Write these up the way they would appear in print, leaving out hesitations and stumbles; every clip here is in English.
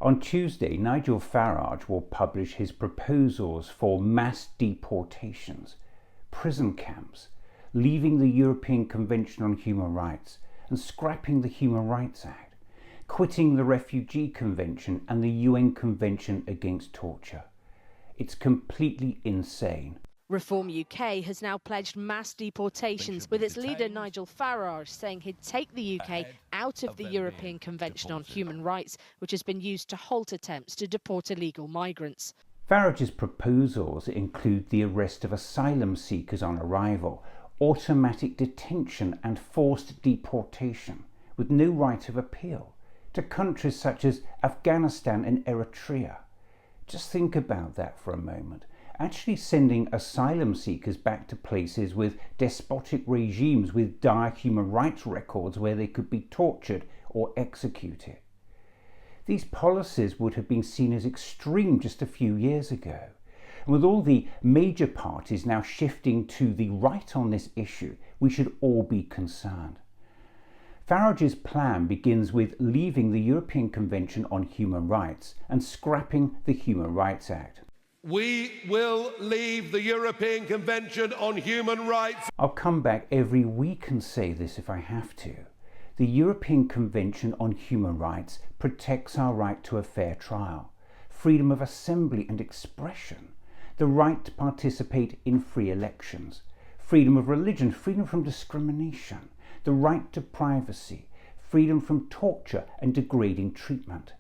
On Tuesday, Nigel Farage will publish his proposals for mass deportations, prison camps, leaving the European Convention on Human Rights and scrapping the Human Rights Act, quitting the Refugee Convention and the UN Convention Against Torture. It's completely insane. Reform UK has now pledged mass deportations, with its leader Nigel Farage saying he'd take the UK out of the European Convention on Human Rights, which has been used to halt attempts to deport illegal migrants. Farage's proposals include the arrest of asylum seekers on arrival, automatic detention and forced deportation, with no right of appeal, to countries such as Afghanistan and Eritrea. Just think about that for a moment. Actually sending asylum seekers back to places with despotic regimes with dire human rights records where they could be tortured or executed. These policies would have been seen as extreme just a few years ago. And with all the major parties now shifting to the right on this issue, we should all be concerned. Farage's plan begins with leaving the European Convention on Human Rights and scrapping the Human Rights Act. We will leave the European Convention on Human Rights. I'll come back every week and say this if I have to. The European Convention on Human Rights protects our right to a fair trial, freedom of assembly and expression, the right to participate in free elections, freedom of religion, freedom from discrimination, the right to privacy, freedom from torture and degrading treatment.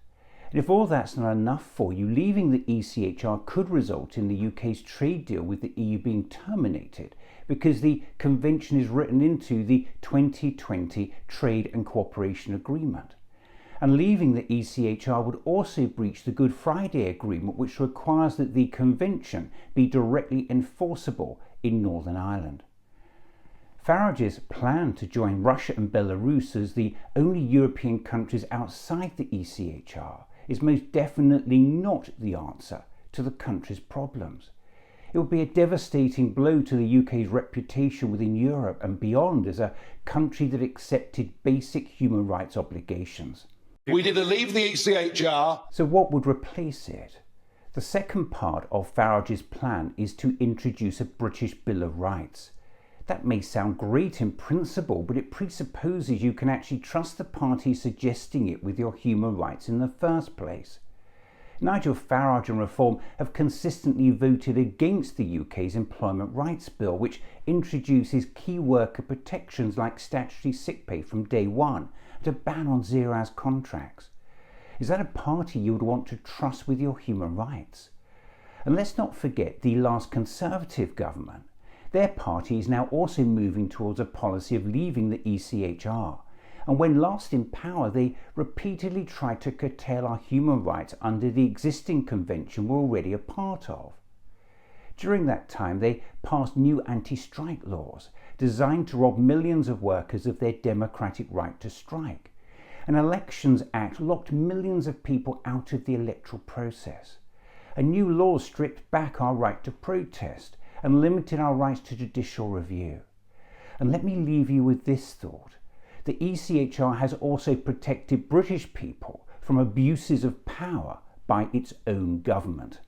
And if all that's not enough for you, leaving the ECHR could result in the UK's trade deal with the EU being terminated because the convention is written into the 2020 Trade and Cooperation Agreement. And leaving the ECHR would also breach the Good Friday Agreement, which requires that the convention be directly enforceable in Northern Ireland. Farage's plan to join Russia and Belarus as the only European countries outside the ECHR is most definitely not the answer to the country's problems. It would be a devastating blow to the UK's reputation within Europe and beyond as a country that accepted basic human rights obligations. We didn't leave the ECHR. So what would replace it? The second part of Farage's plan is to introduce a British Bill of Rights. That may sound great in principle, but it presupposes you can actually trust the party suggesting it with your human rights in the first place. Nigel Farage and Reform have consistently voted against the UK's Employment Rights Bill, which introduces key worker protections like statutory sick pay from day one and a ban on zero-hours contracts. Is that a party you would want to trust with your human rights? And let's not forget the last Conservative government. Their party is now also moving towards a policy of leaving the ECHR. And when last in power, they repeatedly tried to curtail our human rights under the existing convention we're already a part of. During that time, they passed new anti-strike laws designed to rob millions of workers of their democratic right to strike. An Elections Act locked millions of people out of the electoral process. A new law stripped back our right to protest and limited our rights to judicial review. And let me leave you with this thought. The ECHR has also protected British people from abuses of power by its own government.